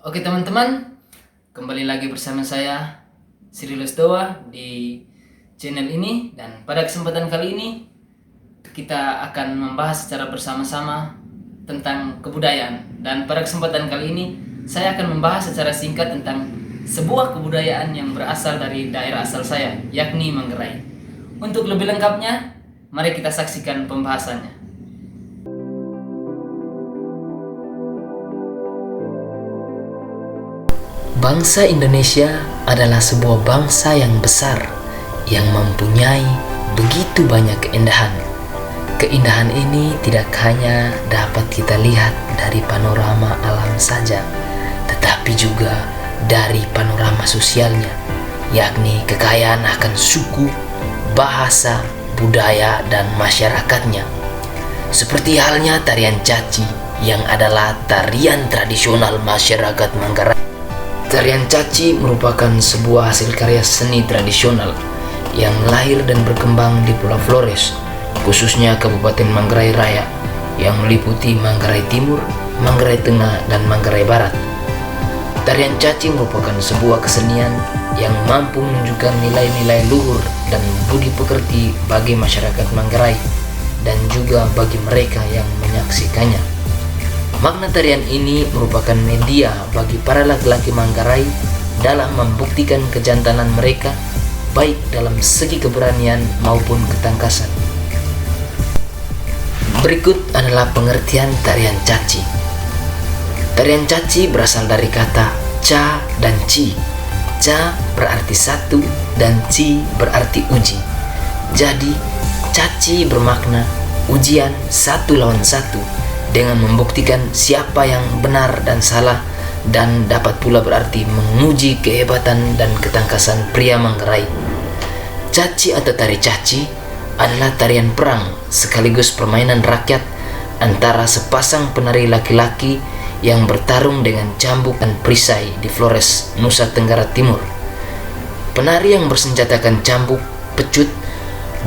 Oke teman-teman, kembali lagi bersama saya Sri Lesdoa di channel ini. Dan pada kesempatan kali ini kita akan membahas secara bersama-sama tentang kebudayaan. Dan pada kesempatan kali ini saya akan membahas secara singkat tentang sebuah kebudayaan yang berasal dari daerah asal saya, yakni Manggarai. Untuk lebih lengkapnya, mari kita saksikan pembahasannya. Bangsa Indonesia adalah sebuah bangsa yang besar yang mempunyai begitu banyak keindahan. Keindahan ini tidak hanya dapat kita lihat dari panorama alam saja, tetapi juga dari panorama sosialnya, yakni kekayaan akan suku, bahasa, budaya, dan masyarakatnya. Seperti halnya tarian caci yang adalah tarian tradisional masyarakat Manggarai. Tarian caci merupakan sebuah hasil karya seni tradisional yang lahir dan berkembang di Pulau Flores, khususnya Kabupaten Manggarai Raya, yang meliputi Manggarai Timur, Manggarai Tengah, dan Manggarai Barat. Tarian caci merupakan sebuah kesenian yang mampu menunjukkan nilai-nilai luhur dan budi pekerti bagi masyarakat Manggarai dan juga bagi mereka yang menyaksikannya. Makna tarian ini merupakan media bagi para laki-laki Manggarai dalam membuktikan kejantanan mereka, baik dalam segi keberanian maupun ketangkasan. Berikut adalah pengertian tarian caci. Tarian caci berasal dari kata ca dan ci. Ca berarti satu dan ci berarti uji. Jadi, caci bermakna ujian satu lawan satu, dengan membuktikan siapa yang benar dan salah, dan dapat pula berarti menguji kehebatan dan ketangkasan pria Manggarai. Caci atau tari caci adalah tarian perang sekaligus permainan rakyat antara sepasang penari laki-laki yang bertarung dengan cambuk dan perisai di Flores, Nusa Tenggara Timur. Penari yang bersenjatakan cambuk, pecut,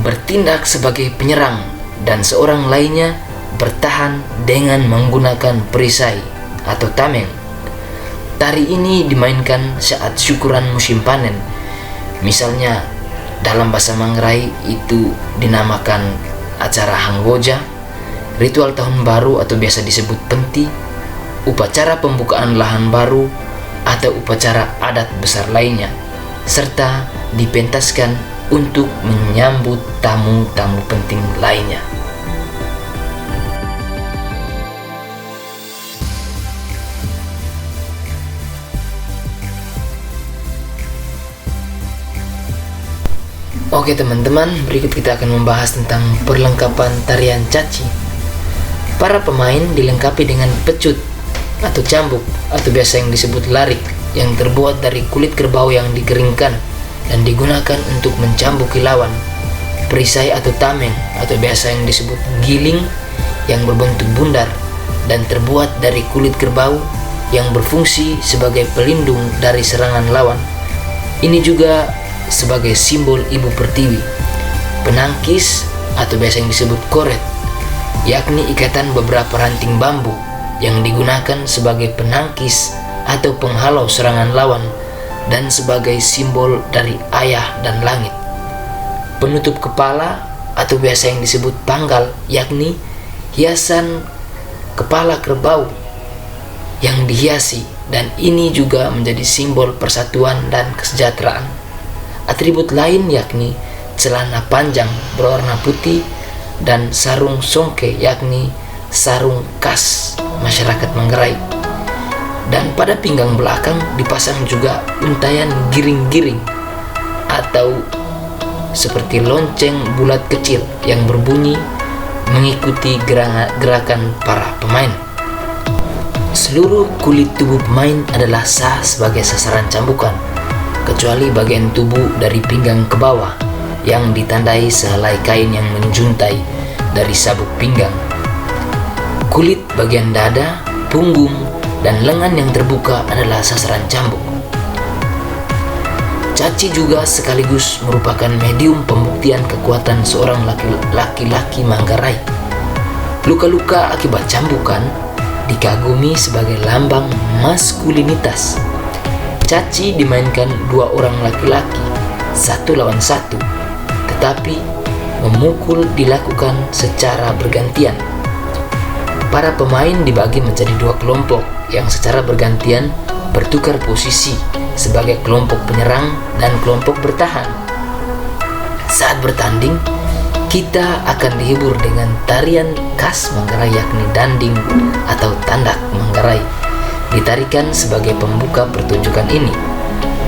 bertindak sebagai penyerang, dan seorang lainnya bertahan dengan menggunakan perisai atau tameng. Tari ini dimainkan saat syukuran musim panen. Misalnya dalam bahasa Manggarai itu dinamakan acara Hanggoja, ritual tahun baru atau biasa disebut penti, upacara pembukaan lahan baru, atau upacara adat besar lainnya, serta dipentaskan untuk menyambut tamu-tamu penting lainnya. Oke teman-teman, berikut kita akan membahas tentang perlengkapan tarian caci. Para pemain dilengkapi dengan pecut atau cambuk atau biasa yang disebut larik, yang terbuat dari kulit kerbau yang dikeringkan dan digunakan untuk mencambuki lawan. Perisai atau tameng atau biasa yang disebut giling, yang berbentuk bundar dan terbuat dari kulit kerbau yang berfungsi sebagai pelindung dari serangan lawan. Ini juga sebagai simbol ibu pertiwi. Penangkis atau biasa yang disebut koret, yakni ikatan beberapa ranting bambu yang digunakan sebagai penangkis atau penghalau serangan lawan dan sebagai simbol dari ayah dan langit. Penutup kepala atau biasa yang disebut panggal, yakni hiasan kepala kerbau yang dihiasi, dan ini juga menjadi simbol persatuan dan kesejahteraan. Atribut lain yakni celana panjang berwarna putih dan sarung songke, yakni sarung khas masyarakat Manggarai. Dan pada pinggang belakang dipasang juga untayan giring-giring atau seperti lonceng bulat kecil yang berbunyi mengikuti gerakan para pemain. Seluruh kulit tubuh pemain adalah sah sebagai sasaran cambukan, kecuali bagian tubuh dari pinggang ke bawah yang ditandai sehelai kain yang menjuntai dari sabuk pinggang. Kulit bagian dada, punggung, dan lengan yang terbuka adalah sasaran cambuk. Caci juga sekaligus merupakan medium pembuktian kekuatan seorang laki-laki Manggarai. Luka-luka akibat cambukan dikagumi sebagai lambang maskulinitas. Caci dimainkan dua orang laki-laki, 1 lawan 1, tetapi memukul dilakukan secara bergantian. Para pemain dibagi menjadi 2 kelompok yang secara bergantian bertukar posisi sebagai kelompok penyerang dan kelompok bertahan. Saat bertanding, kita akan dihibur dengan tarian khas Manggarai yakni danding atau tandak Manggarai. Ditarikan sebagai pembuka pertunjukan ini.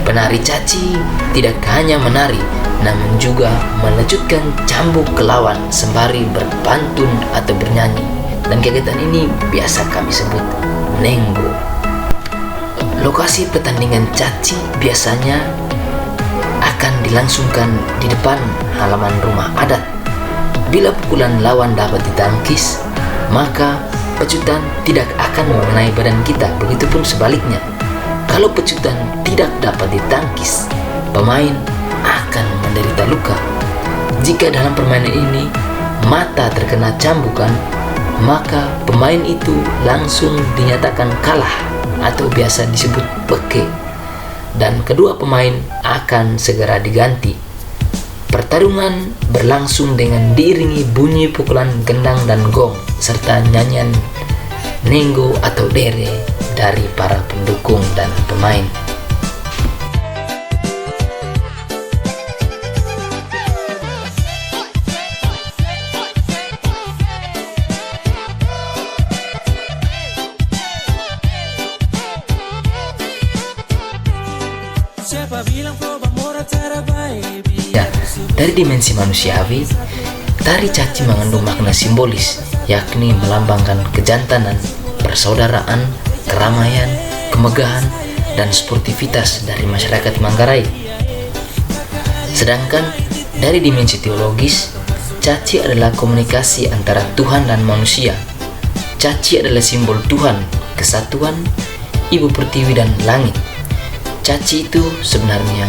Penari caci tidak hanya menari, namun juga melecutkan cambuk ke lawan sembari berpantun atau bernyanyi. Dan kegiatan ini biasa kami sebut nenggo. Lokasi pertandingan caci biasanya akan dilangsungkan di depan halaman rumah adat. Bila pukulan lawan dapat ditangkis, maka pecutan tidak akan mengenai badan kita, begitupun sebaliknya. Kalau pecutan tidak dapat ditangkis, pemain akan menderita luka. Jika dalam permainan ini mata terkena cambukan, maka pemain itu langsung dinyatakan kalah atau biasa disebut peke, dan kedua pemain akan segera diganti. Pertarungan berlangsung dengan diiringi bunyi pukulan gendang dan gong serta nyanyian nenggo atau dere dari para pendukung dan pemain. Ya, dari dimensi manusiawi, tari caci mengandung makna simbolis, yakni melambangkan kejantanan, persaudaraan, keramaian, kemegahan, dan sportivitas dari masyarakat Manggarai. Sedangkan dari dimensi teologis, caci adalah komunikasi antara Tuhan dan manusia. Caci adalah simbol Tuhan, kesatuan, Ibu Pertiwi dan langit. Caci itu sebenarnya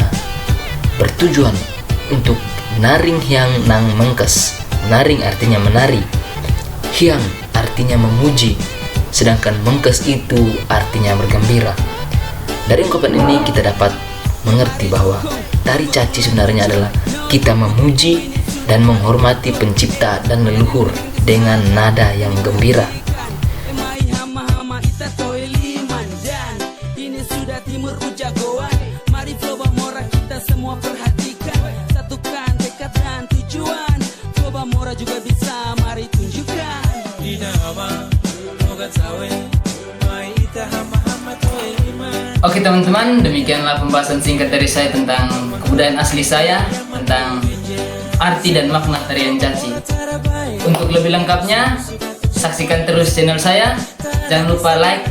bertujuan untuk naring hyang nang mengkes. Naring artinya menari, hyang artinya memuji, sedangkan mengkes itu artinya bergembira. Dari ungkapan ini kita dapat mengerti bahwa tari caci sebenarnya adalah kita memuji dan menghormati pencipta dan leluhur dengan nada yang gembira. Juga bisa mari tunjukkan. Oke teman-teman, demikianlah pembahasan singkat dari saya tentang kebudayaan asli saya, tentang arti dan makna tarian caci. Untuk lebih lengkapnya, saksikan terus channel saya. Jangan lupa like,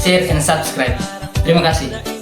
share, and subscribe. Terima kasih.